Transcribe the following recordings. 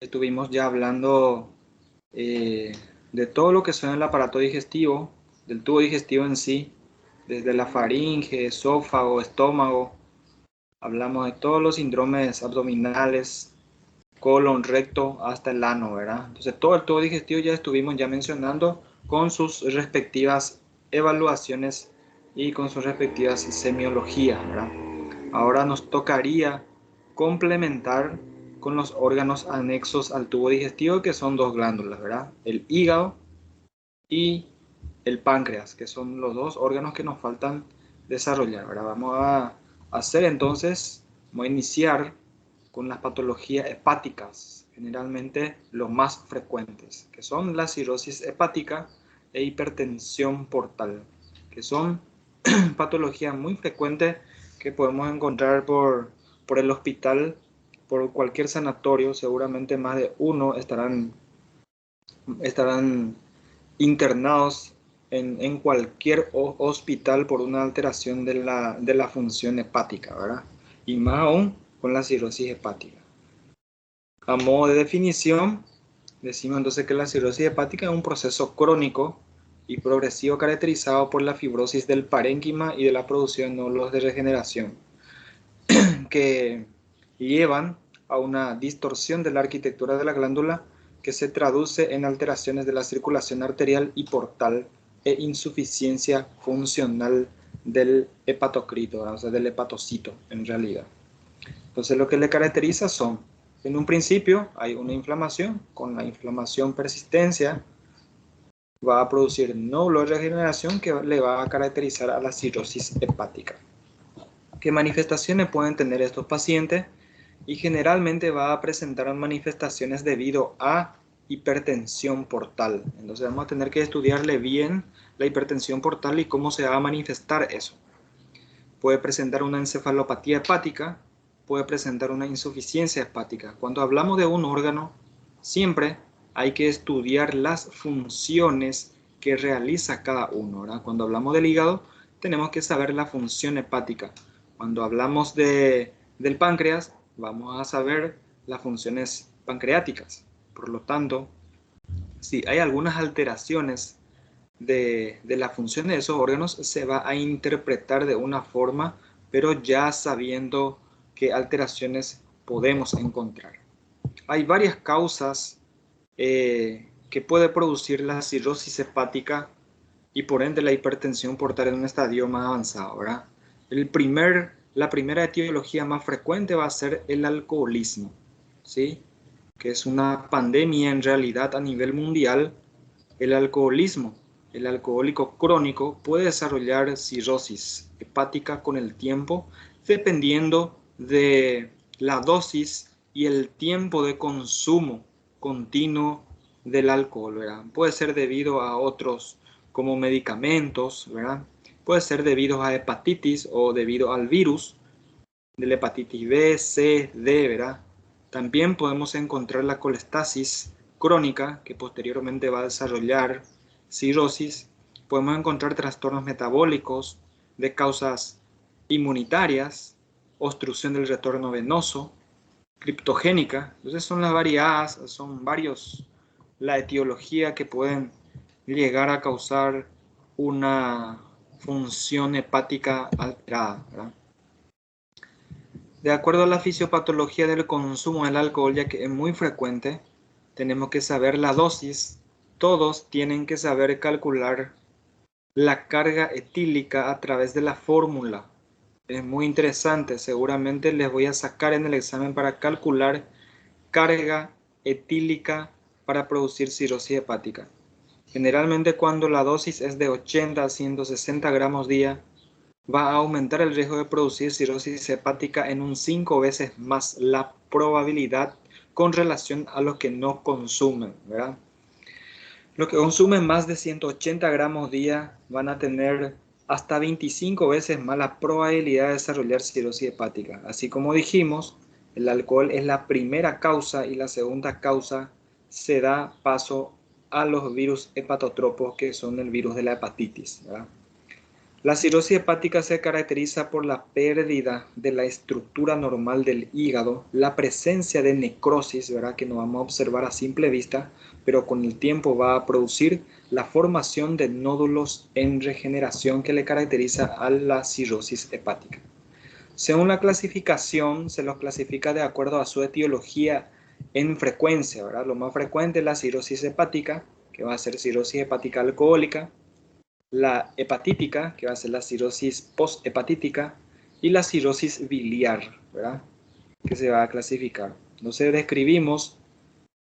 Estuvimos ya hablando eh, de todo lo que son el aparato digestivo, del tubo digestivo en sí, desde la faringe, esófago, estómago. Hablamos de todos los síndromes abdominales, colon, recto, hasta el ano, ¿verdad? Entonces todo el tubo digestivo ya estuvimos ya mencionando con sus respectivas evaluaciones y con sus respectivas semiologías, ¿verdad? Ahora nos tocaría complementar con los órganos anexos al tubo digestivo, que son dos glándulas, ¿verdad? El hígado y el páncreas, que son los dos órganos que nos faltan desarrollar, ¿verdad? Vamos a hacer entonces, vamos a iniciar con las patologías hepáticas, generalmente los más frecuentes, que son la cirrosis hepática e hipertensión portal, que son patologías muy frecuentes que podemos encontrar por el hospital, por cualquier sanatorio. Seguramente más de uno estarán internados en cualquier hospital por una alteración de la función hepática, ¿verdad? Y más aún con la cirrosis hepática. A modo de definición, decimos entonces que la cirrosis hepática es un proceso crónico y progresivo caracterizado por la fibrosis del parénquima y de la producción de nódulos de regeneración que llevan a una distorsión de la arquitectura de la glándula que se traduce en alteraciones de la circulación arterial y portal e insuficiencia funcional del hepatocrito, o sea, del hepatocito en realidad. Entonces lo que le caracteriza son, en un principio hay una inflamación, con la inflamación persistencia va a producir nódulos de regeneración que le va a caracterizar a la cirrosis hepática. ¿Qué manifestaciones pueden tener estos pacientes? Y generalmente va a presentar manifestaciones debido a hipertensión portal. Entonces vamos a tener que estudiarle bien la hipertensión portal y cómo se va a manifestar eso. Puede presentar una encefalopatía hepática, puede presentar una insuficiencia hepática. Cuando hablamos de un órgano, siempre hay que estudiar las funciones que realiza cada uno, ¿verdad? Cuando hablamos del hígado, tenemos que saber la función hepática. Cuando hablamos del páncreas, vamos a saber las funciones pancreáticas. Por lo tanto, si hay algunas alteraciones de la función de esos órganos, se va a interpretar de una forma, pero ya sabiendo qué alteraciones podemos encontrar. Hay varias causas que puede producir la cirrosis hepática y por ende la hipertensión portal en un estadio más avanzado, ¿verdad? La primera etiología más frecuente va a ser el alcoholismo, ¿sí? Que es una pandemia en realidad a nivel mundial. El alcoholismo, el alcohólico crónico puede desarrollar cirrosis hepática con el tiempo, dependiendo de la dosis y el tiempo de consumo continuo del alcohol, ¿verdad? Puede ser debido a otros como medicamentos, ¿verdad? Puede ser debido a hepatitis o debido al virus de la hepatitis B, C, D, ¿verdad? También podemos encontrar la colestasis crónica, que posteriormente va a desarrollar cirrosis. Podemos encontrar trastornos metabólicos de causas inmunitarias, obstrucción del retorno venoso, criptogénica. Entonces son las variadas, son varios la etiología que pueden llegar a causar una función hepática alterada, ¿verdad? De acuerdo a la fisiopatología del consumo del alcohol, ya que es muy frecuente, tenemos que saber la dosis. Todos tienen que saber calcular la carga etílica a través de la fórmula. Es muy interesante, seguramente les voy a sacar en el examen para calcular carga etílica para producir cirrosis hepática. Generalmente cuando la dosis es de 80 a 160 gramos día, va a aumentar el riesgo de producir cirrosis hepática en un 5 veces más la probabilidad con relación a los que no consumen, ¿verdad? Los que consumen más de 180 gramos día van a tener hasta 25 veces más la probabilidad de desarrollar cirrosis hepática. Así como dijimos, el alcohol es la primera causa y la segunda causa se da paso a los virus hepatotropos, que son el virus de la hepatitis, ¿verdad? La cirrosis hepática se caracteriza por la pérdida de la estructura normal del hígado, la presencia de necrosis, ¿verdad? Que no vamos a observar a simple vista, pero con el tiempo va a producir la formación de nódulos en regeneración que le caracteriza a la cirrosis hepática. Según la clasificación, se los clasifica de acuerdo a su etiología en frecuencia, ¿verdad? Lo más frecuente es la cirrosis hepática, que va a ser cirrosis hepática alcohólica, la hepatítica, que va a ser la cirrosis posthepatítica, y la cirrosis biliar, ¿verdad? Que se va a clasificar. Entonces describimos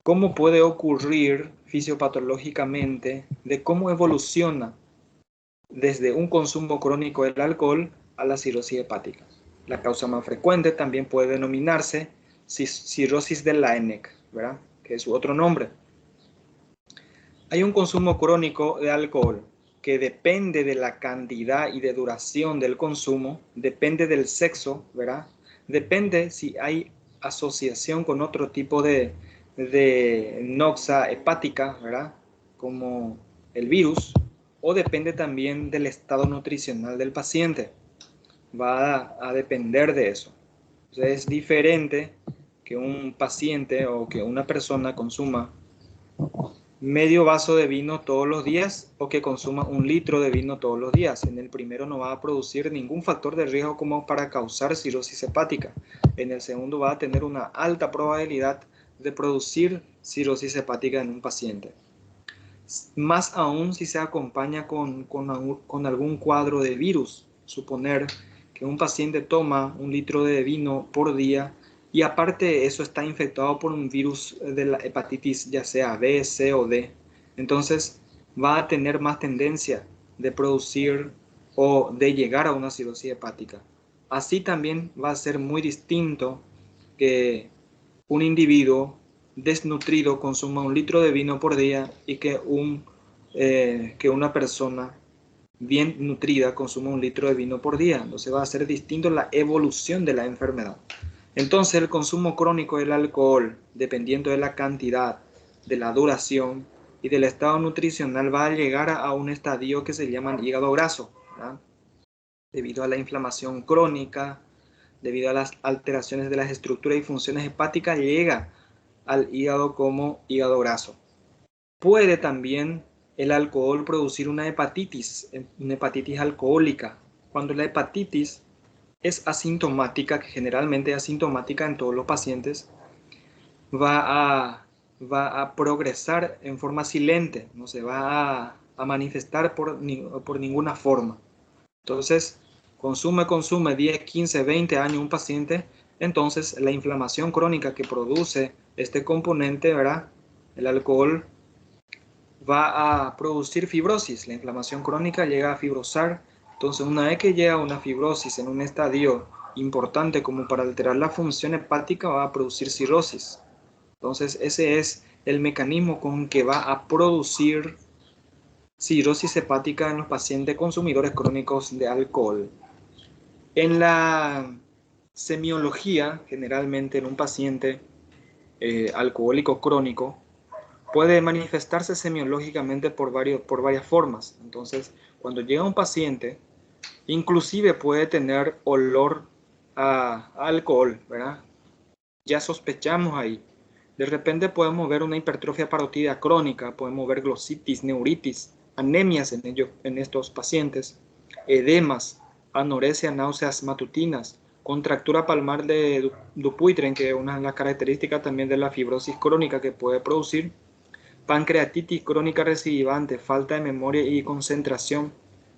cómo puede ocurrir fisiopatológicamente, de cómo evoluciona desde un consumo crónico del alcohol a la cirrosis hepática. La causa más frecuente también puede denominarse cirrosis de Laennec, ¿verdad? Que es su otro nombre. Hay un consumo crónico de alcohol que depende de la cantidad y de duración del consumo, depende del sexo, ¿verdad? Depende si hay asociación con otro tipo de noxa hepática, ¿verdad? Como el virus, o depende también del estado nutricional del paciente. Va a depender de eso. Entonces es diferente que un paciente o que una persona consuma medio vaso de vino todos los días o que consuma 1 litro de vino todos los días. En el primero no va a producir ningún factor de riesgo como para causar cirrosis hepática. En el segundo va a tener una alta probabilidad de producir cirrosis hepática en un paciente. Más aún si se acompaña con algún cuadro de virus. Suponer que un paciente toma 1 litro de vino por día y aparte de eso está infectado por un virus de la hepatitis, ya sea B, C o D. Entonces va a tener más tendencia de producir o de llegar a una cirrosis hepática. Así también va a ser muy distinto que un individuo desnutrido consuma 1 litro de vino por día y que una persona bien nutrida consuma 1 litro de vino por día. Entonces va a ser distinto la evolución de la enfermedad. Entonces el consumo crónico del alcohol, dependiendo de la cantidad, de la duración y del estado nutricional, va a llegar a un estadio que se llama hígado graso, ¿verdad? Debido a la inflamación crónica, debido a las alteraciones de las estructuras y funciones hepáticas, llega al hígado como hígado graso. Puede también el alcohol producir una hepatitis alcohólica. Cuando la hepatitis es asintomática, que generalmente es asintomática en todos los pacientes, va a progresar en forma silente, no se va a manifestar por ninguna forma. Entonces, consume 10, 15, 20 años un paciente, entonces la inflamación crónica que produce este componente, ¿verdad? El alcohol va a producir fibrosis. La inflamación crónica llega a fibrosar. Entonces, una vez que llega una fibrosis en un estadio importante como para alterar la función hepática, va a producir cirrosis. Entonces, ese es el mecanismo con que va a producir cirrosis hepática en los pacientes consumidores crónicos de alcohol. En la semiología, generalmente en un paciente alcohólico crónico, puede manifestarse semiológicamente por varias formas. Entonces, cuando llega un paciente, inclusive puede tener olor a alcohol, ¿verdad? Ya sospechamos ahí. De repente podemos ver una hipertrofia parótida crónica, podemos ver glositis, neuritis, anemias en estos pacientes, edemas, anorexia, náuseas matutinas, contractura palmar de Dupuytren, que es una de las características también de la fibrosis crónica que puede producir, pancreatitis crónica recidivante, falta de memoria y concentración,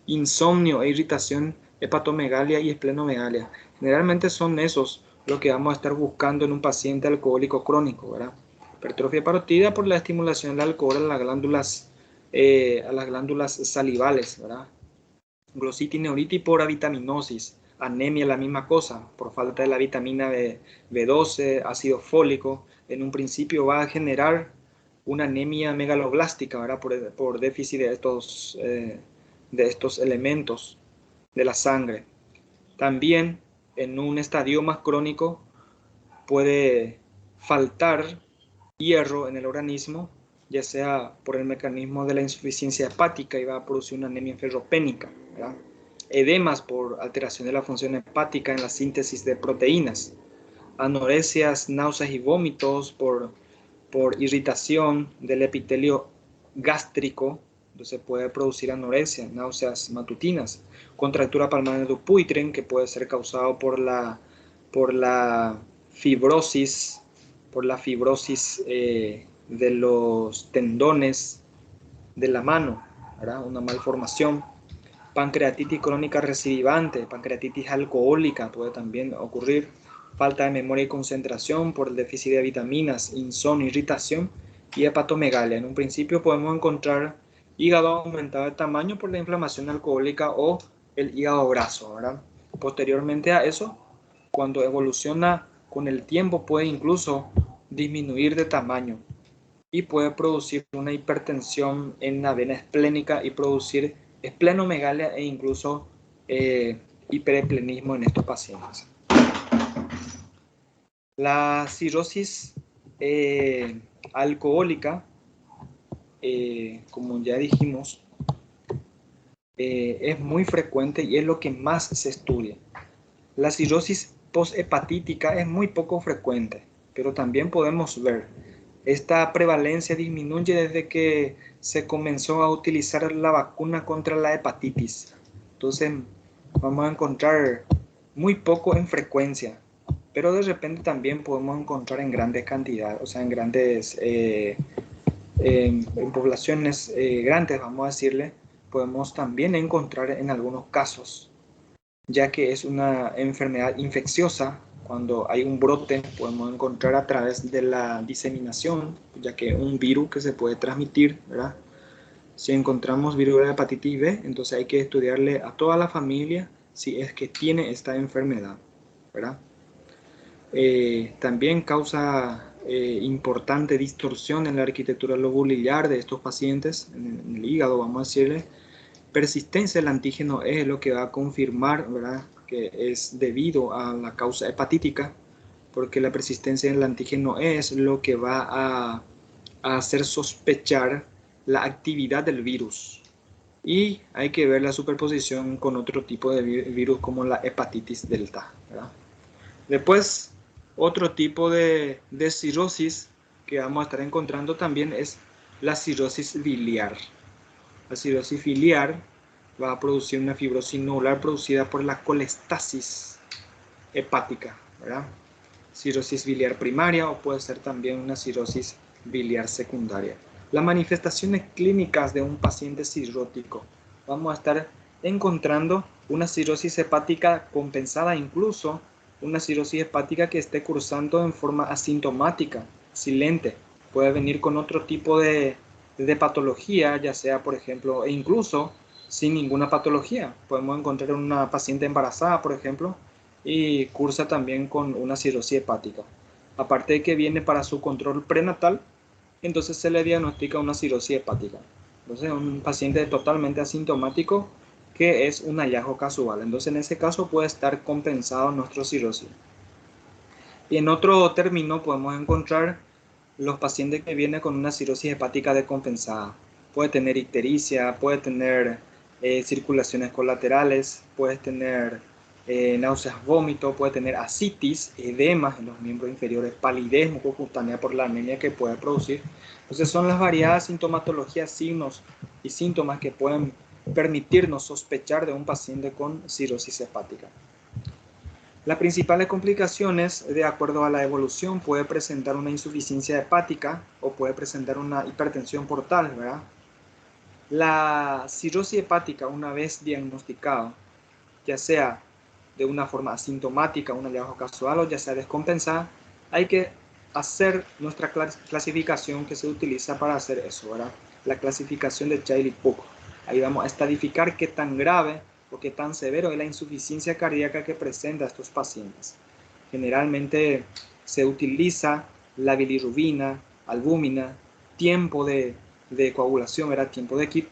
insomnio e irritación, hepatomegalia y esplenomegalia. Generalmente son esos lo que vamos a estar buscando en un paciente alcohólico crónico, ¿verdad? Hipertrofia parótida por la estimulación del alcohol a las glándulas salivales, ¿verdad? Glositis, neuritis por avitaminosis, anemia, la misma cosa, por falta de la vitamina B12, ácido fólico, en un principio va a generar una anemia megaloblástica, ¿verdad? Por déficit de estos elementos de la sangre. También en un estadio más crónico puede faltar hierro en el organismo, ya sea por el mecanismo de la insuficiencia hepática y va a producir una anemia ferropénica, ¿verdad? edemas por alteración de la función hepática en la síntesis de proteínas, anoresias, náuseas y vómitos por irritación del epitelio gástrico, entonces puede producir anorexia, náuseas matutinas, contractura palmar de Dupuytren, que puede ser causado por la fibrosis, de los tendones de la mano, ¿verdad? Una malformación. Pancreatitis crónica recidivante, pancreatitis alcohólica puede también ocurrir, falta de memoria y concentración por el déficit de vitaminas, insomnio, irritación y hepatomegalia. En un principio podemos encontrar hígado aumentado de tamaño por la inflamación alcohólica o el hígado graso, ¿verdad? Posteriormente a eso, cuando evoluciona con el tiempo, puede incluso disminuir de tamaño y puede producir una hipertensión en la vena esplénica y producir esplenomegalia e incluso hiperesplenismo en estos pacientes. La cirrosis alcohólica, como ya dijimos, es muy frecuente y es lo que más se estudia. La cirrosis posthepatítica es muy poco frecuente, pero también podemos ver esta prevalencia disminuye desde que se comenzó a utilizar la vacuna contra la hepatitis. Entonces vamos a encontrar muy poco en frecuencia, pero de repente también podemos encontrar en grandes cantidades, o sea, en grandes, en poblaciones grandes, vamos a decirle, podemos también encontrar en algunos casos, ya que es una enfermedad infecciosa. Cuando hay un brote, podemos encontrar a través de la diseminación, ya que es un virus que se puede transmitir, ¿verdad? Si encontramos virus de hepatitis B, entonces hay que estudiarle a toda la familia si es que tiene esta enfermedad, ¿verdad? También causa importante distorsión en la arquitectura lobulillar de estos pacientes, en el hígado, vamos a decirle. Persistencia del antígeno E es lo que va a confirmar, ¿verdad?, que es debido a la causa hepatítica, porque la persistencia del antígeno E es lo que va a hacer sospechar la actividad del virus. Y hay que ver la superposición con otro tipo de virus como la hepatitis delta, ¿verdad? Después, otro tipo de cirrosis que vamos a estar encontrando también es la cirrosis biliar. La cirrosis biliar va a producir una fibrosis nodular producida por la colestasis hepática, ¿verdad? Cirrosis biliar primaria o puede ser también una cirrosis biliar secundaria. Las manifestaciones clínicas de un paciente cirrótico. Vamos a estar encontrando una cirrosis hepática compensada, incluso una cirrosis hepática que esté cursando en forma asintomática, silente. Puede venir con otro tipo de patología, ya sea, por ejemplo, e incluso sin ninguna patología. Podemos encontrar una paciente embarazada, por ejemplo, y cursa también con una cirrosis hepática. Aparte de que viene para su control prenatal, entonces se le diagnostica una cirrosis hepática. Entonces un paciente totalmente asintomático que es un hallazgo casual. Entonces en ese caso puede estar compensado nuestro cirrosis. Y en otro término podemos encontrar los pacientes que vienen con una cirrosis hepática descompensada. Puede tener ictericia, puede tener circulaciones colaterales, puede tener náuseas, vómito, puede tener ascitis, edemas en los miembros inferiores, palidez mucocutánea por la anemia que puede producir. Entonces son las variadas sintomatologías, signos y síntomas que pueden permitirnos sospechar de un paciente con cirrosis hepática. Las principales complicaciones, de acuerdo a la evolución, puede presentar una insuficiencia hepática o puede presentar una hipertensión portal, ¿verdad? La cirrosis hepática, una vez diagnosticada, ya sea de una forma asintomática, un hallazgo casual o ya sea descompensada, hay que hacer nuestra clasificación que se utiliza para hacer eso, ¿verdad? La clasificación de Child-Pugh. Ahí vamos a estadificar qué tan grave o qué tan severo es la insuficiencia cardíaca que presenta a estos pacientes. Generalmente se utiliza la bilirrubina, albúmina, tiempo de coagulación, ¿verdad? Tiempo de KIP.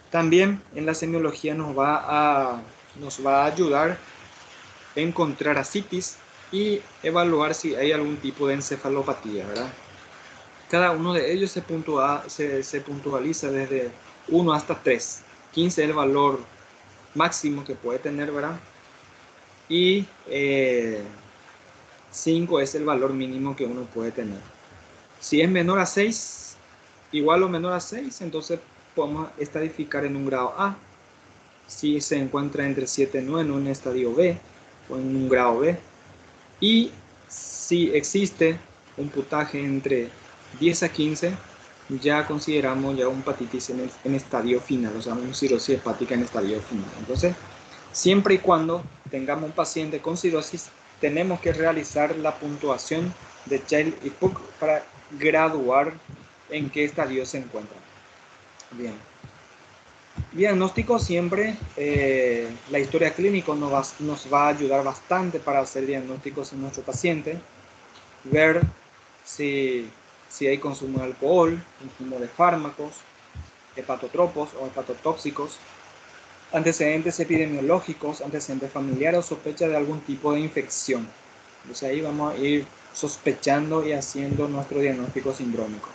También en la semiología nos va a ayudar a encontrar ascitis y evaluar si hay algún tipo de encefalopatía, ¿verdad? Cada uno de ellos se puntualiza desde 1 hasta 3. 15 es el valor máximo que puede tener, ¿verdad? Y 5 es el valor mínimo que uno puede tener. Si es menor a 6, igual o menor a 6, entonces podemos estadificar en un grado A. Si se encuentra entre 7 y 9 en un estadio B o en un grado B. Y si existe un puntaje entre 10 a 15, ya consideramos ya un hepatitis en estadio final, o sea, una cirrosis hepática en estadio final. Entonces, siempre y cuando tengamos un paciente con cirrosis, tenemos que realizar la puntuación de Child y Puck para graduar en qué estadio se encuentra. Bien. Diagnóstico siempre, la historia clínica nos va a ayudar bastante para hacer diagnósticos en nuestro paciente, ver si hay consumo de alcohol, consumo de fármacos, hepatotropos o hepatotóxicos, antecedentes epidemiológicos, antecedentes familiares o sospecha de algún tipo de infección. Entonces ahí vamos a ir sospechando y haciendo nuestro diagnóstico sindrómico.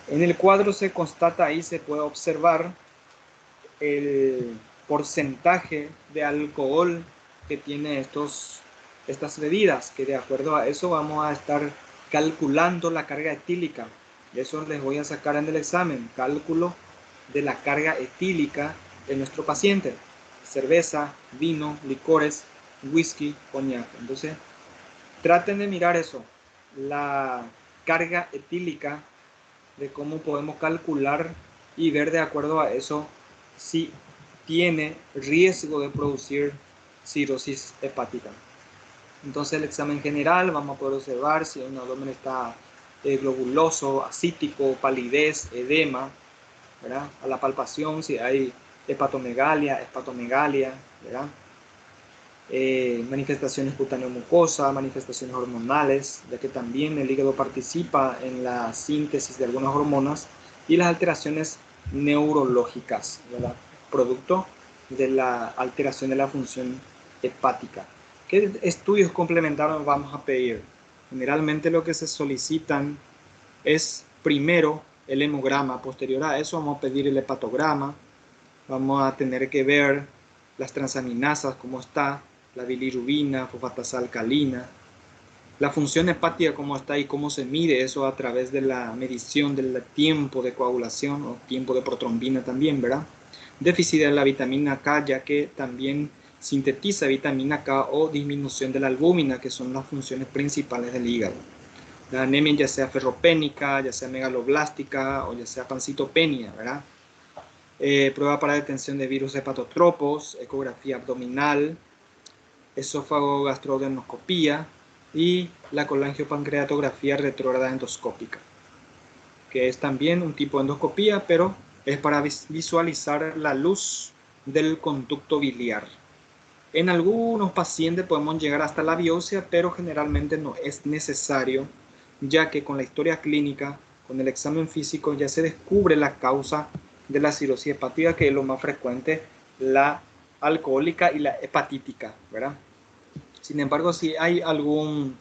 En el cuadro se constata, ahí se puede observar el porcentaje de alcohol que tiene estas bebidas, que de acuerdo a eso vamos a estar calculando la carga etílica. Eso les voy a sacar en el examen, cálculo de la carga etílica de nuestro paciente. Cerveza, vino, licores, whisky, coñac. Entonces, traten de mirar eso, la carga etílica, de cómo podemos calcular y ver de acuerdo a eso si tiene riesgo de producir cirrosis hepática. Entonces el examen general vamos a poder observar si un abdomen está globuloso, acítico, palidez, edema, ¿verdad? A la palpación si hay hepatomegalia, ¿verdad? Manifestaciones cutáneo-mucosas, manifestaciones hormonales, ya que también el hígado participa en la síntesis de algunas hormonas, y las alteraciones neurológicas, ¿verdad? Producto de la alteración de la función hepática. ¿Qué estudios complementarios vamos a pedir? Generalmente lo que se solicitan es primero el hemograma, posterior a eso vamos a pedir el hepatograma, vamos a tener que ver las transaminasas, cómo está, la bilirrubina, fosfatasa alcalina, la función hepática, cómo está y cómo se mide eso a través de la medición del tiempo de coagulación o tiempo de protrombina también, ¿verdad? Déficit de la vitamina K, ya que también sintetiza vitamina K, o disminución de la albúmina, que son las funciones principales del hígado. La anemia ya sea ferropénica, ya sea megaloblástica o ya sea pancitopenia, ¿verdad? Prueba para detención de virus hepatotropos, ecografía abdominal, esófago gastroadenoscopía y la colangiopancreatografía retrógrada endoscópica, que es también un tipo de endoscopía, pero es para visualizar la luz del conducto biliar. En algunos pacientes podemos llegar hasta la biopsia, pero generalmente no es necesario, ya que con la historia clínica, con el examen físico, ya se descubre la causa de la cirrosis hepática, que es lo más frecuente, la alcohólica y la hepatítica, ¿verdad? Sin embargo, si hay algún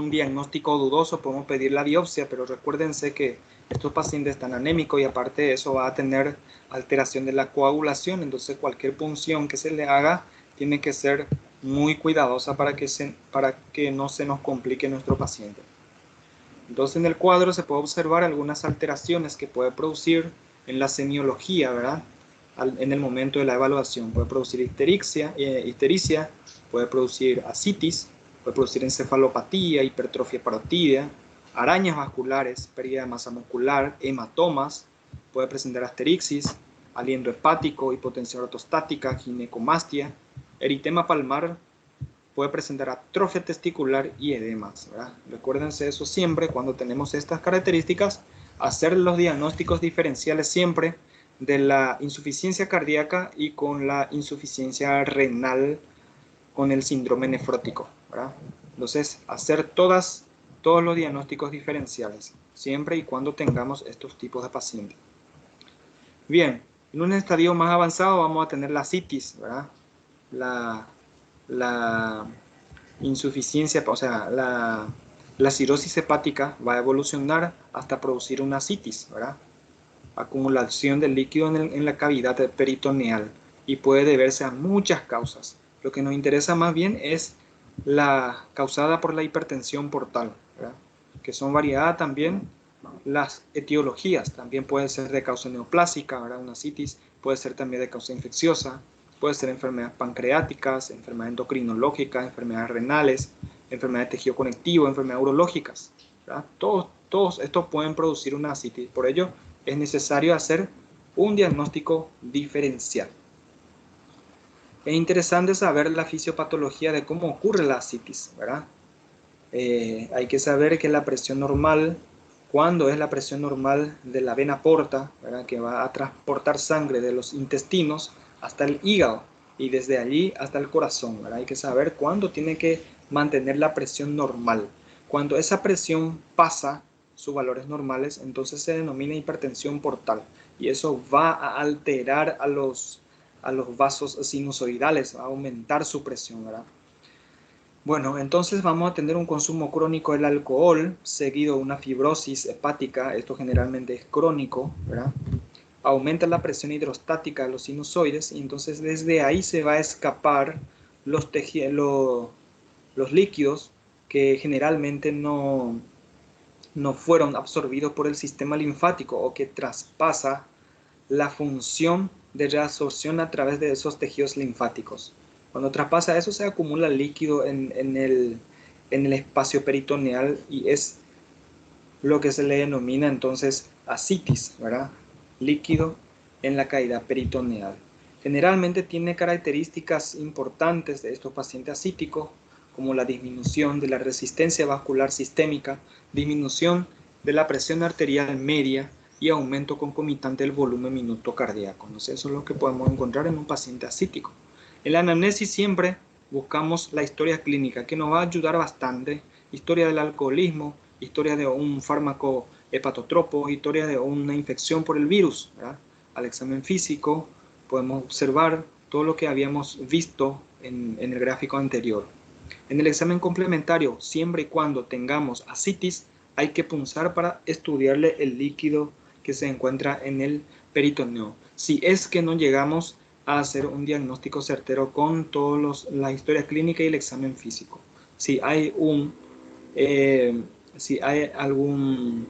diagnóstico dudoso, podemos pedir la biopsia, pero recuérdense que estos pacientes están anémicos y aparte de eso va a tener alteración de la coagulación, entonces cualquier punción que se le haga tiene que ser muy cuidadosa para que no se nos complique nuestro paciente. Entonces en el cuadro se puede observar algunas alteraciones que puede producir en la semiología, ¿verdad? En el momento de la evaluación. Puede producir ictericia, puede producir ascitis, puede producir encefalopatía, hipertrofia parotídea, arañas vasculares, pérdida de masa muscular, hematomas, puede presentar asterixis, aliento hepático, hipotensión ortostática, ginecomastia, eritema palmar, puede presentar atrofia testicular y edemas, ¿verdad? Recuérdense eso siempre cuando tenemos estas características, hacer los diagnósticos diferenciales siempre de la insuficiencia cardíaca y con la insuficiencia renal con el síndrome nefrótico, ¿verdad? Entonces, hacer todos los diagnósticos diferenciales, siempre y cuando tengamos estos tipos de pacientes. Bien, en un estadio más avanzado vamos a tener la citis, ¿verdad? La insuficiencia, o sea, la cirrosis hepática va a evolucionar hasta producir una citis, ¿verdad? Acumulación de líquido en la cavidad peritoneal. y puede deberse a muchas causas. Lo que nos interesa más bien es la causada por la hipertensión portal, ¿verdad? Que son variadas también las etiologías. También puede ser de causa neoplásica, ¿verdad? Una citis, puede ser también de causa infecciosa, puede ser enfermedades pancreáticas, enfermedades endocrinológicas, enfermedades renales, enfermedades de tejido conectivo, enfermedades urológicas, ¿verdad? Todos estos pueden producir una citis. Por ello, es necesario hacer un diagnóstico diferencial. Es interesante saber la fisiopatología de cómo ocurre la citis, ¿verdad? Hay que saber que la presión normal, cuando es la presión normal de la vena porta, ¿verdad? Que va a transportar sangre de los intestinos hasta el hígado y desde allí hasta el corazón, ¿verdad? Hay que saber cuándo tiene que mantener la presión normal. Cuando esa presión pasa sus valores normales, entonces se denomina hipertensión portal y eso va a alterar a los vasos sinusoidales, va a aumentar su presión, ¿verdad? Bueno, entonces vamos a tener un consumo crónico del alcohol, seguido de una fibrosis hepática, esto generalmente es crónico, ¿verdad? Aumenta la presión hidrostática de los sinusoides y entonces desde ahí se va a escapar los líquidos que generalmente no fueron absorbidos por el sistema linfático o que traspasa la función de reabsorción a través de esos tejidos linfáticos. Cuando traspasa eso se acumula líquido en el espacio peritoneal y es lo que se le denomina entonces ascitis, ¿verdad? Líquido en la cavidad peritoneal. Generalmente tiene características importantes de estos pacientes ascíticos, como la disminución de la resistencia vascular sistémica, disminución de la presión arterial media y aumento concomitante del volumen minuto cardíaco. Entonces, eso es lo que podemos encontrar en un paciente ascítico. En la anamnesis siempre buscamos la historia clínica, que nos va a ayudar bastante. Historia del alcoholismo, historia de un fármaco hepatotropo, historia de una infección por el virus, ¿verdad? Al examen físico podemos observar todo lo que habíamos visto en el gráfico anterior. En el examen complementario, siempre y cuando tengamos ascitis, hay que punzar para estudiarle el líquido que se encuentra en el peritoneo. Si es que no llegamos a hacer un diagnóstico certero con toda la historia clínica y el examen físico. Si hay algún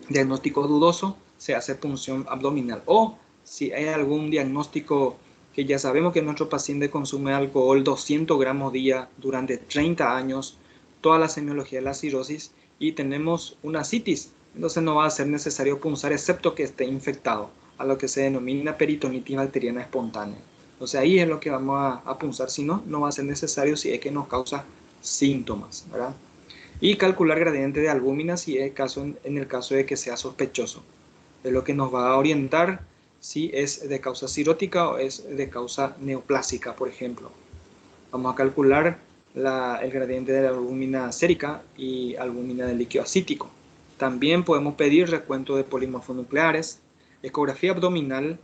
diagnóstico dudoso, se hace punción abdominal. O si hay algún diagnóstico que ya sabemos que nuestro paciente consume alcohol 200 gramos día durante 30 años, toda la semiología de la cirrosis y tenemos una citis, entonces no va a ser necesario punzar excepto que esté infectado, a lo que se denomina peritonitis bacteriana espontánea. Entonces ahí es lo que vamos a punzar, si no, no va a ser necesario si es que nos causa síntomas, ¿verdad? Y calcular gradiente de albúmina si es en el caso de que sea sospechoso. Es lo que nos va a orientar si es de causa cirótica o es de causa neoplásica, por ejemplo. Vamos a calcular el gradiente de la albúmina sérica y albúmina del líquido acítico. También podemos pedir recuento de polimorfonucleares, ecografía abdominal,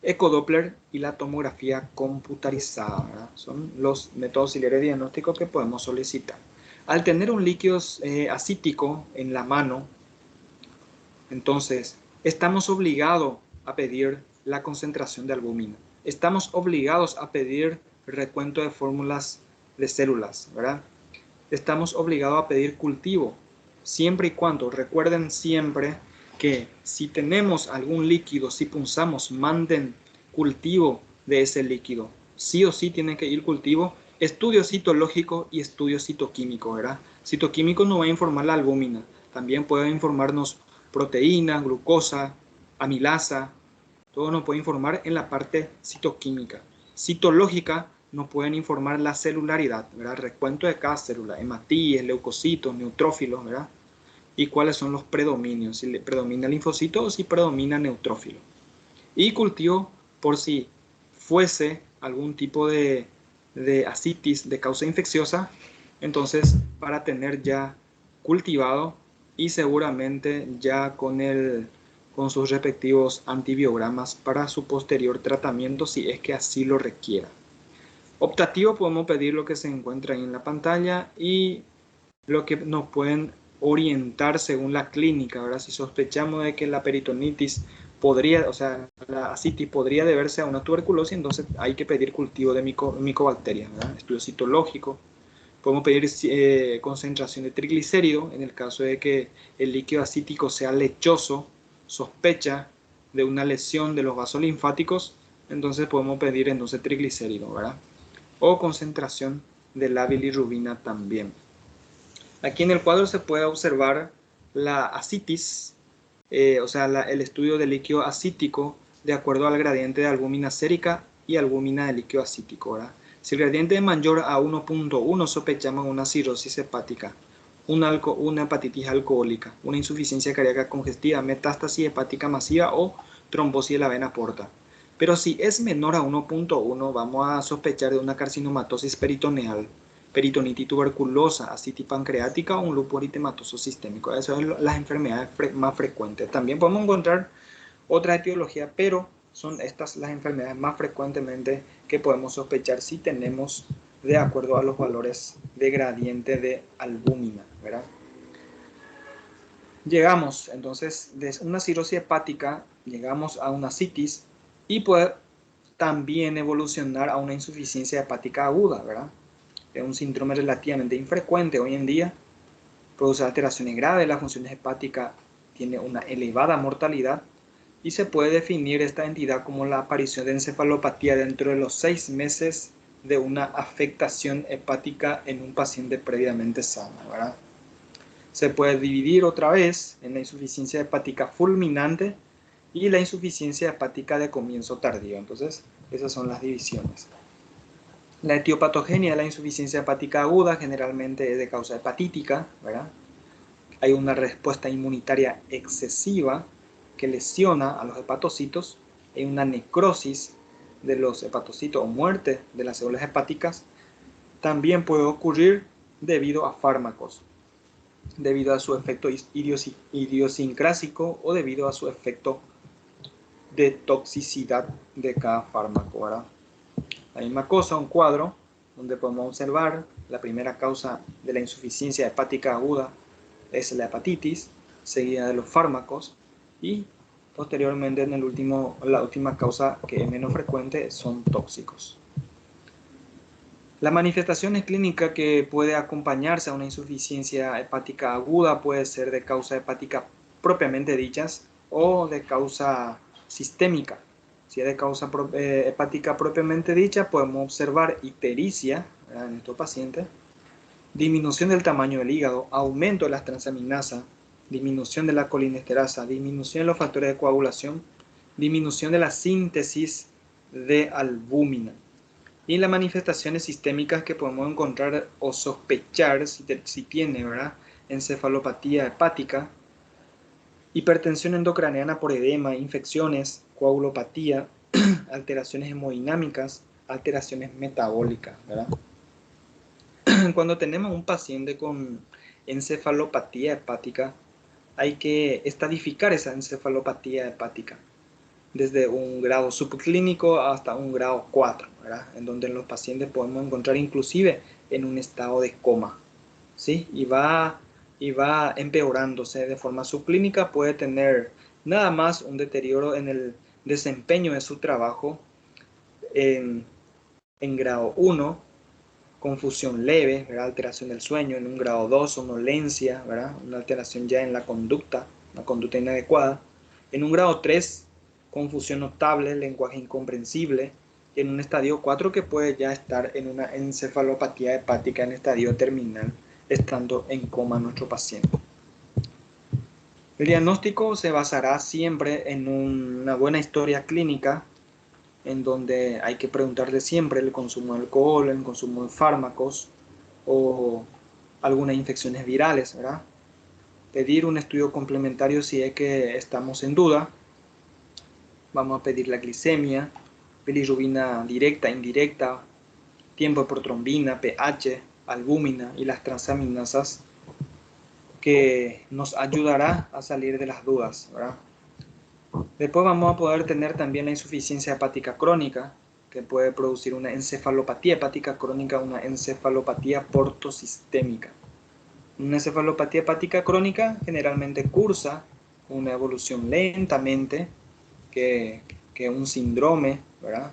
ecodoppler y la tomografía computarizada, ¿verdad? Son los métodos auxiliares de diagnóstico que podemos solicitar. Al tener un líquido acítico en la mano, entonces estamos obligados a pedir la concentración de albúmina. Estamos obligados a pedir recuento de fórmulas de células, ¿verdad? Estamos obligados a pedir cultivo, siempre y cuando, recuerden siempre que si tenemos algún líquido, si punzamos, manden cultivo de ese líquido. Sí o sí tiene que ir cultivo, estudio citológico y estudio citoquímico, ¿verdad? Citoquímico nos va a informar la albúmina, también puede informarnos proteína, glucosa, amilasa, todo nos puede informar en la parte citoquímica. Citológica nos pueden informar la celularidad, ¿verdad? El recuento de cada célula, hematíes, leucocitos, neutrófilos, ¿verdad? Y cuáles son los predominios, si predomina linfocito o si predomina neutrófilo. Y cultivo por si fuese algún tipo de ascitis de causa infecciosa, entonces para tener ya cultivado y seguramente ya con sus respectivos antibiogramas para su posterior tratamiento si es que así lo requiera. Optativo podemos pedir lo que se encuentra ahí en la pantalla y lo que nos pueden orientar según la clínica, ¿verdad? Si sospechamos de que la peritonitis podría, o sea, la asitis podría deberse a una tuberculosis, entonces hay que pedir cultivo de micobacterias, ¿verdad? Estudio citológico. Podemos pedir concentración de triglicéridos en el caso de que el líquido acítico sea lechoso, sospecha de una lesión de los vasos linfáticos, entonces podemos pedir entonces triglicéridos, ¿verdad? O concentración de la bilirrubina también. Aquí en el cuadro se puede observar la asitis, o sea, el estudio del líquido acítico de acuerdo al gradiente de albúmina sérica y albúmina de líquido acítico, ¿verdad? Si el gradiente es mayor a 1.1, sospechamos una cirrosis hepática, una hepatitis alcohólica, una insuficiencia cardíaca congestiva, metástasis hepática masiva o trombosis de la vena porta. Pero si es menor a 1.1, vamos a sospechar de una carcinomatosis peritoneal, peritonitis tuberculosa, asitis pancreática o un lupus eritematoso sistémico. Esas son las enfermedades más frecuentes. También podemos encontrar otras etiologías, pero son estas las enfermedades más frecuentemente que podemos sospechar si tenemos de acuerdo a los valores de gradiente de albúmina, ¿verdad? Llegamos entonces de una cirrosis hepática, llegamos a una asitis y puede también evolucionar a una insuficiencia hepática aguda, ¿verdad? Es un síndrome relativamente infrecuente hoy en día, produce alteraciones graves, la función hepática tiene una elevada mortalidad y se puede definir esta entidad como la aparición de encefalopatía dentro de los 6 meses de una afectación hepática en un paciente previamente sano, ¿verdad? Se puede dividir otra vez en la insuficiencia hepática fulminante y la insuficiencia hepática de comienzo tardío. Entonces, esas son las divisiones. La etiopatogenia de la insuficiencia hepática aguda generalmente es de causa hepatítica, ¿verdad? Hay una respuesta inmunitaria excesiva que lesiona a los hepatocitos, hay una necrosis de los hepatocitos o muerte de las células hepáticas. También puede ocurrir debido a fármacos, debido a su efecto idiosincrásico o debido a su efecto de toxicidad de cada fármaco, ¿verdad? La misma cosa, un cuadro donde podemos observar la primera causa de la insuficiencia hepática aguda es la hepatitis, seguida de los fármacos y posteriormente en la última causa que es menos frecuente son tóxicos. La manifestación clínica que puede acompañarse a una insuficiencia hepática aguda puede ser de causa hepática propiamente dichas o de causa sistémica. Si es de causa hepática propiamente dicha, podemos observar ictericia en estos pacientes, disminución del tamaño del hígado, aumento de las transaminasas, disminución de la colinesterasa, disminución de los factores de coagulación, disminución de la síntesis de albúmina. Y las manifestaciones sistémicas que podemos encontrar o sospechar si tiene, ¿verdad? Encefalopatía hepática, hipertensión endocraneana por edema, infecciones, coagulopatía, alteraciones hemodinámicas, alteraciones metabólicas, ¿verdad? Cuando tenemos un paciente con encefalopatía hepática, hay que estadificar esa encefalopatía hepática desde un grado subclínico hasta un grado 4, ¿verdad? En donde los pacientes podemos encontrar inclusive en un estado de coma, ¿sí? Y va empeorándose de forma subclínica, puede tener nada más un deterioro en el desempeño de su trabajo en grado 1, confusión leve, ¿verdad? Alteración del sueño, en un grado 2, somnolencia, ¿verdad? Una alteración ya en la conducta inadecuada. En un grado 3, confusión notable, lenguaje incomprensible. Y en un estadio 4 que puede ya estar en una encefalopatía hepática en estadio terminal, estando en coma nuestro paciente. El diagnóstico se basará siempre en una buena historia clínica, en donde hay que preguntarle siempre el consumo de alcohol, el consumo de fármacos o algunas infecciones virales, ¿verdad? Pedir un estudio complementario si es que estamos en duda. Vamos a pedir la glicemia, bilirrubina directa, indirecta, tiempo de protrombina, pH, albúmina y las transaminasas, que nos ayudará a salir de las dudas, ¿verdad? Después vamos a poder tener también la insuficiencia hepática crónica, que puede producir una encefalopatía hepática crónica, una encefalopatía portosistémica. Una encefalopatía hepática crónica generalmente cursa con una evolución lentamente que un síndrome, ¿verdad?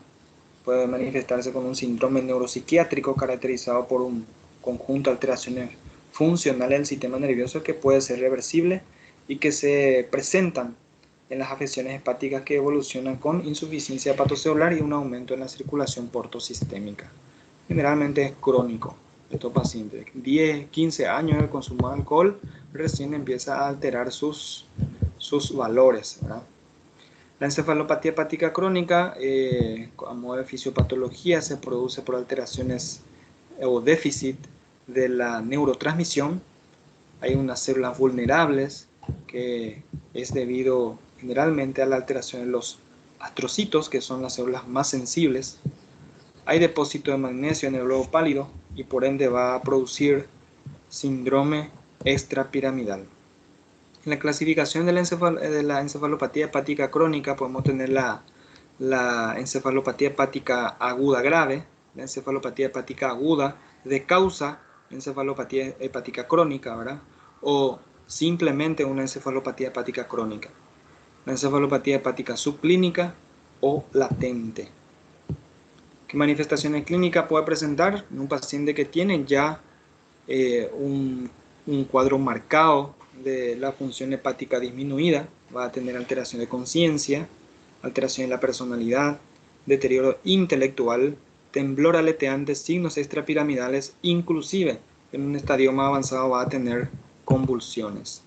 Puede manifestarse con un síndrome neuropsiquiátrico caracterizado por un conjunto de alteraciones funcionales del sistema nervioso que puede ser reversible y que se presentan en las afecciones hepáticas que evolucionan con insuficiencia hepatocelular y un aumento en la circulación portosistémica. Generalmente es crónico. Estos pacientes, 10, 15 años de consumo de alcohol, recién empieza a alterar sus valores, ¿verdad? La encefalopatía hepática crónica, a modo de fisiopatología, se produce por alteraciones o déficit de la neurotransmisión. Hay unas células vulnerables que es debido generalmente a la alteración de los astrocitos, que son las células más sensibles. Hay depósito de magnesio en el globo pálido y por ende va a producir síndrome extrapiramidal. En la clasificación de la encefalopatía hepática crónica podemos tener la encefalopatía hepática aguda grave, la encefalopatía hepática aguda de causa encefalopatía hepática crónica, ¿verdad? O simplemente una encefalopatía hepática crónica. La encefalopatía hepática subclínica o latente. ¿Qué manifestaciones clínicas puede presentar en un paciente que tiene ya un cuadro marcado de la función hepática disminuida? Va a tener alteración de conciencia, alteración de la personalidad, deterioro intelectual, temblor aleteante, signos extrapiramidales, inclusive en un estadio más avanzado va a tener convulsiones.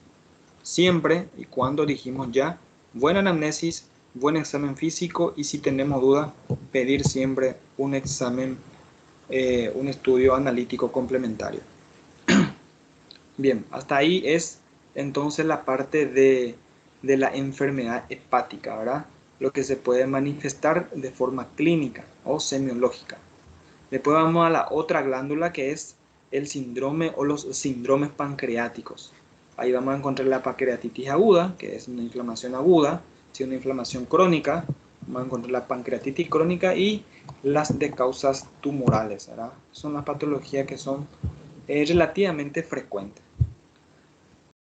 Siempre y cuando dijimos ya, buena anamnesis, buen examen físico y si tenemos duda, pedir siempre un examen, un estudio analítico complementario. Bien, hasta ahí es entonces la parte de la enfermedad hepática, ¿verdad? Lo que se puede manifestar de forma clínica o semiológica. Después vamos a la otra glándula que es el síndrome o los síndromes pancreáticos. Ahí vamos a encontrar la pancreatitis aguda, que es una inflamación aguda, si una inflamación crónica, vamos a encontrar la pancreatitis crónica y las de causas tumorales, ¿verdad? Son las patologías que son relativamente frecuentes.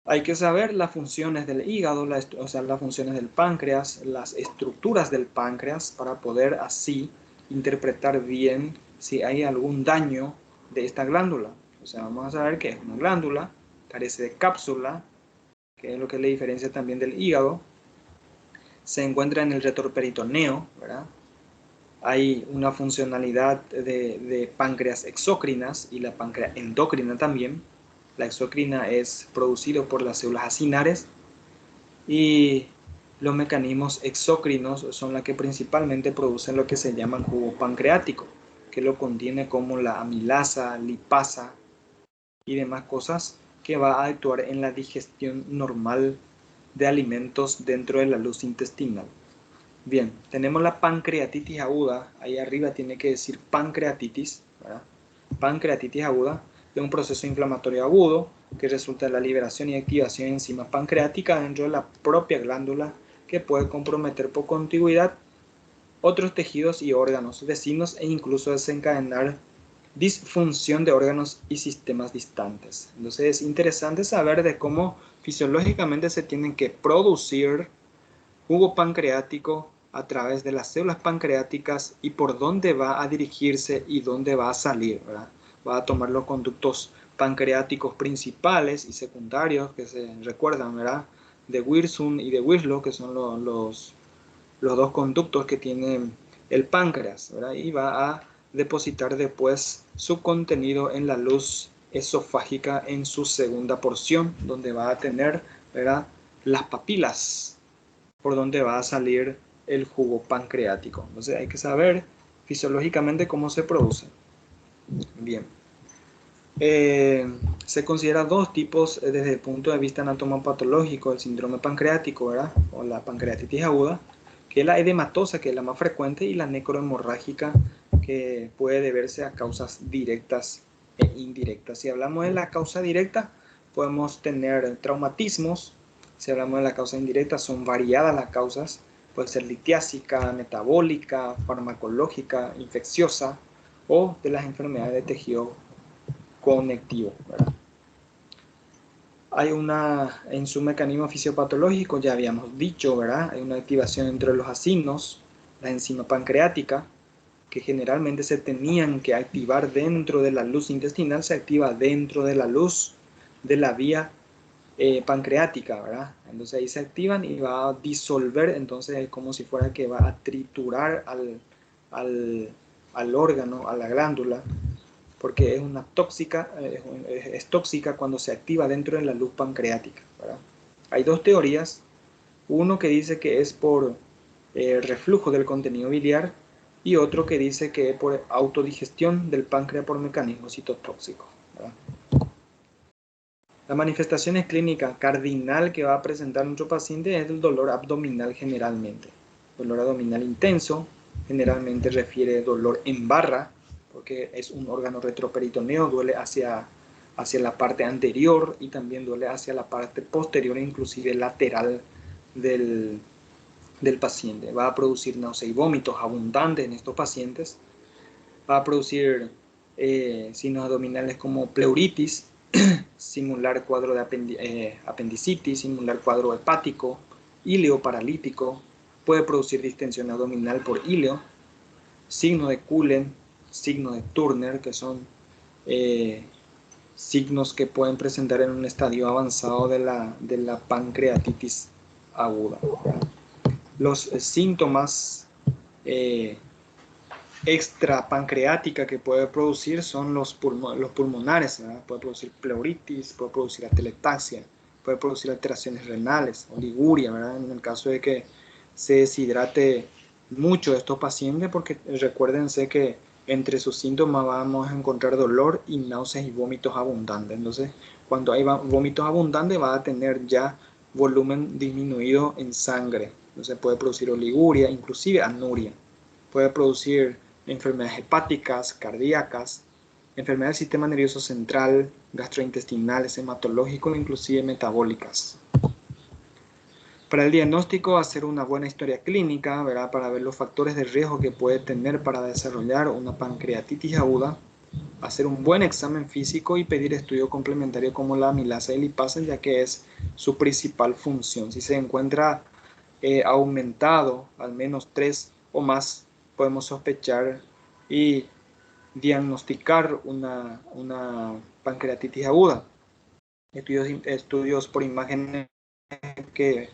Hay que saber las funciones del hígado, o sea, las funciones del páncreas, las estructuras del páncreas para poder así interpretar bien si hay algún daño de esta glándula. O sea, vamos a saber que es una glándula, carece de cápsula, que es lo que le diferencia también del hígado. Se encuentra en el retroperitoneo, ¿verdad? Hay una funcionalidad de páncreas exócrinas y la páncreas endocrina también. La exocrina es producido por las células acinares y los mecanismos exócrinos son los que principalmente producen lo que se llama el jugo pancreático, que lo contiene como la amilasa, lipasa y demás cosas que va a actuar en la digestión normal de alimentos dentro de la luz intestinal. Bien, tenemos la pancreatitis aguda, ahí arriba tiene que decir pancreatitis, ¿verdad? Pancreatitis aguda de un proceso inflamatorio agudo que resulta de la liberación y activación de enzimas pancreáticas dentro de la propia glándula que puede comprometer por contigüidad otros tejidos y órganos vecinos e incluso desencadenar disfunción de órganos y sistemas distantes. Entonces es interesante saber de cómo fisiológicamente se tienen que producir jugo pancreático a través de las células pancreáticas y por dónde va a dirigirse y dónde va a salir, ¿verdad? Va a tomar los conductos pancreáticos principales y secundarios que se recuerdan, ¿verdad? De Wirsung y de Wirslow, que son los dos conductos que tiene el páncreas, ¿verdad? Y va a depositar después su contenido en la luz esofágica en su segunda porción, donde va a tener, ¿verdad?, las papilas por donde va a salir el jugo pancreático. Entonces hay que saber fisiológicamente cómo se produce. Bien. Se considera dos tipos desde el punto de vista anatomopatológico, el síndrome pancreático, ¿verdad? O la pancreatitis aguda, que es la edematosa, que es la más frecuente, y la necrohemorrágica, que puede deberse a causas directas e indirectas. Si hablamos de la causa directa, podemos tener traumatismos. Si hablamos de la causa indirecta, son variadas las causas. Puede ser litiásica, metabólica, farmacológica, infecciosa o de las enfermedades de tejido conectivo, ¿verdad? En su mecanismo fisiopatológico, ya habíamos dicho, ¿verdad? Hay una activación entre los acinos, la enzima pancreática, que generalmente se tenían que activar dentro de la luz intestinal, se activa dentro de la luz de la vía pancreática, ¿verdad? Entonces ahí se activan y va a disolver, entonces es como si fuera que va a triturar al órgano, a la glándula, porque es una tóxica, es tóxica cuando se activa dentro de la luz pancreática, ¿verdad? Hay dos teorías, uno que dice que es por reflujo del contenido biliar y otro que dice que es por autodigestión del páncreas por mecanismo citotóxico, ¿verdad? La manifestación clínica cardinal que va a presentar nuestro paciente es el dolor abdominal generalmente. Dolor abdominal intenso, generalmente refiere dolor en barra, porque es un órgano retroperitoneo, duele hacia la parte anterior y también duele hacia la parte posterior, inclusive lateral del paciente. Va a producir náuseas y vómitos abundantes en estos pacientes. Va a producir signos abdominales como pleuritis, simular cuadro de apendicitis, simular cuadro hepático, íleo paralítico, puede producir distensión abdominal por íleo, signo de Cullen, signo de Turner, que son signos que pueden presentar en un estadio avanzado de la pancreatitis aguda. Los síntomas extrapancreática que puede producir son los pulmonares, ¿verdad? Puede producir pleuritis, puede producir atelectasia, puede producir alteraciones renales, oliguria, ¿verdad? En el caso de que se deshidrate mucho de estos pacientes, porque recuérdense que entre sus síntomas vamos a encontrar dolor y náuseas y vómitos abundantes. Entonces, cuando hay vómitos abundantes va a tener ya volumen disminuido en sangre. Entonces puede producir oliguria, inclusive anuria. Puede producir enfermedades hepáticas, cardíacas, enfermedades del sistema nervioso central, gastrointestinales, hematológicos, inclusive metabólicas. Para el diagnóstico, hacer una buena historia clínica, ¿verdad? Para ver los factores de riesgo que puede tener para desarrollar una pancreatitis aguda, hacer un buen examen físico y pedir estudio complementario como la amilasa y lipasa, ya que es su principal función. Si se encuentra aumentado al menos 3 o más, podemos sospechar y diagnosticar una pancreatitis aguda. Estudios por imágenes que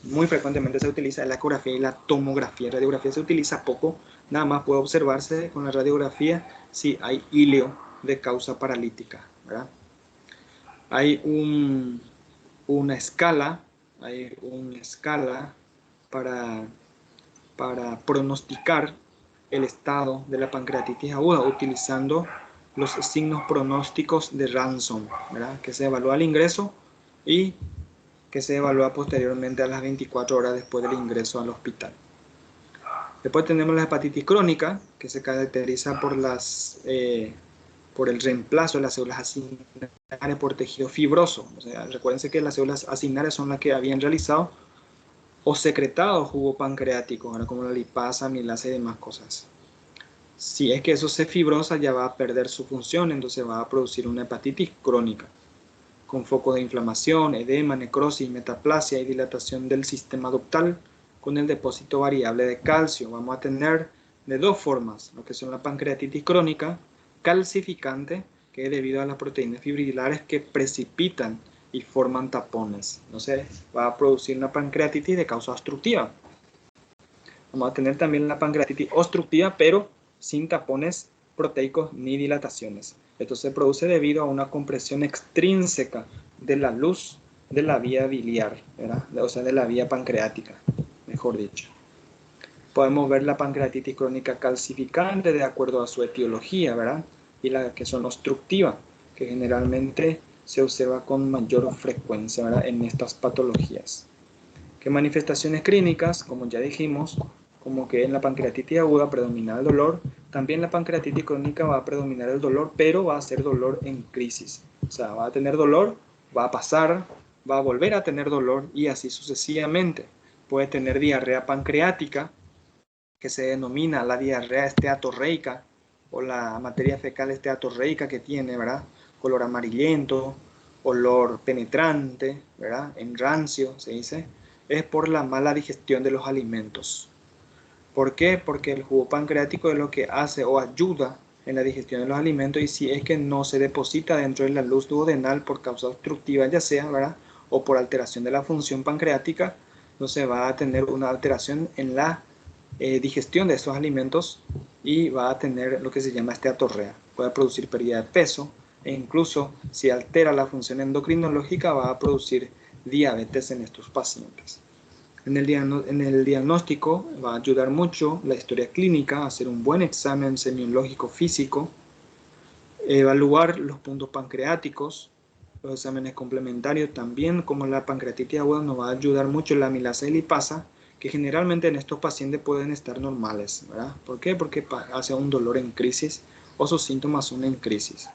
muy frecuentemente se utiliza la ecografía y la tomografía. La radiografía se utiliza poco, nada más puede observarse con la radiografía si hay íleo de causa paralítica, ¿verdad? Hay una escala para pronosticar el estado de la pancreatitis aguda utilizando los signos pronósticos de Ransom, ¿verdad? Que se evalúa al ingreso y que se evalúa posteriormente a las 24 horas después del ingreso al hospital. Después tenemos la hepatitis crónica, que se caracteriza por el reemplazo de las células acinarias por tejido fibroso. O sea, recuérdense que las células acinarias son las que habían realizado o secretado jugo pancreático, ¿verdad? Como la lipasa, amilasa y demás cosas. Si es que eso se fibrosa, ya va a perder su función, entonces va a producir una hepatitis crónica, con foco de inflamación, edema, necrosis, metaplasia y dilatación del sistema ductal, con el depósito variable de calcio. Vamos a tener de dos formas, lo que son la pancreatitis crónica, calcificante, que es debido a las proteínas fibrilares que precipitan y forman tapones. Entonces va a producir una pancreatitis de causa obstructiva. Vamos a tener también la pancreatitis obstructiva, pero sin tapones proteicos ni dilataciones. Esto se produce debido a una compresión extrínseca de la luz de la vía biliar, ¿verdad? O sea, de la vía pancreática, mejor dicho. Podemos ver la pancreatitis crónica calcificante de acuerdo a su etiología, ¿verdad? Y la que son obstructivas, que generalmente se observa con mayor frecuencia, ¿verdad? En estas patologías. ¿Qué manifestaciones clínicas? Como ya dijimos, como que en la pancreatitis aguda predomina el dolor, también la pancreatitis crónica va a predominar el dolor, pero va a ser dolor en crisis. O sea, va a tener dolor, va a pasar, va a volver a tener dolor y así sucesivamente. Puede tener diarrea pancreática, que se denomina la diarrea esteatorreica o la materia fecal esteatorreica que tiene, ¿verdad? Color amarillento olor penetrante, ¿verdad? En rancio se dice, es por la mala digestión de los alimentos. ¿Por qué? Porque el jugo pancreático es lo que hace o ayuda en la digestión de los alimentos, y si es que no se deposita dentro de la luz duodenal por causa obstructiva, ya sea, ¿verdad?, o por alteración de la función pancreática, entonces va a tener una alteración en la digestión de esos alimentos y va a tener lo que se llama esteatorrea. Puede producir pérdida de peso e incluso si altera la función endocrinológica va a producir diabetes en estos pacientes. En el diagnóstico va a ayudar mucho la historia clínica, hacer un buen examen semiológico físico, evaluar los puntos pancreáticos, los exámenes complementarios también, como la pancreatitis aguda, nos va a ayudar mucho la amilasa y lipasa, que generalmente en estos pacientes pueden estar normales, ¿verdad? ¿Por qué? Porque hace un dolor en crisis o sus síntomas son en crisis.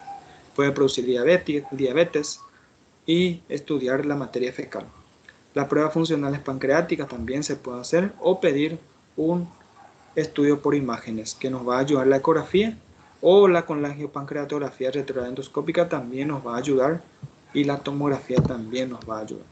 Puede producir diabetes y estudiar la materia fecal. Las pruebas funcionales pancreáticas también se puede hacer o pedir un estudio por imágenes que nos va a ayudar la ecografía, o la con la angiopancreatografía retroendoscópica también nos va a ayudar, y la tomografía también nos va a ayudar.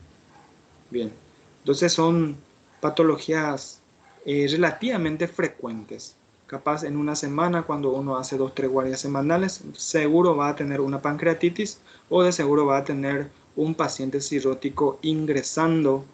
Bien, entonces son patologías relativamente frecuentes. Capaz en una semana, cuando uno hace 2-3 guardias semanales, seguro va a tener una pancreatitis o de seguro va a tener un paciente cirrótico ingresando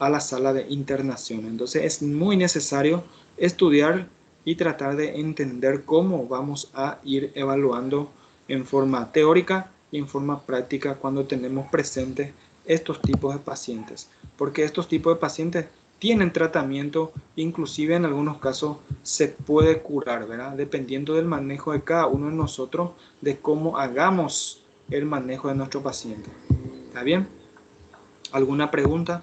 a la sala de internación. Entonces es muy necesario estudiar y tratar de entender cómo vamos a ir evaluando en forma teórica y en forma práctica cuando tenemos presentes estos tipos de pacientes, porque estos tipos de pacientes tienen tratamiento, inclusive en algunos casos se puede curar, ¿verdad? Dependiendo del manejo de cada uno de nosotros, de cómo hagamos el manejo de nuestro paciente. ¿Está bien? ¿Alguna pregunta?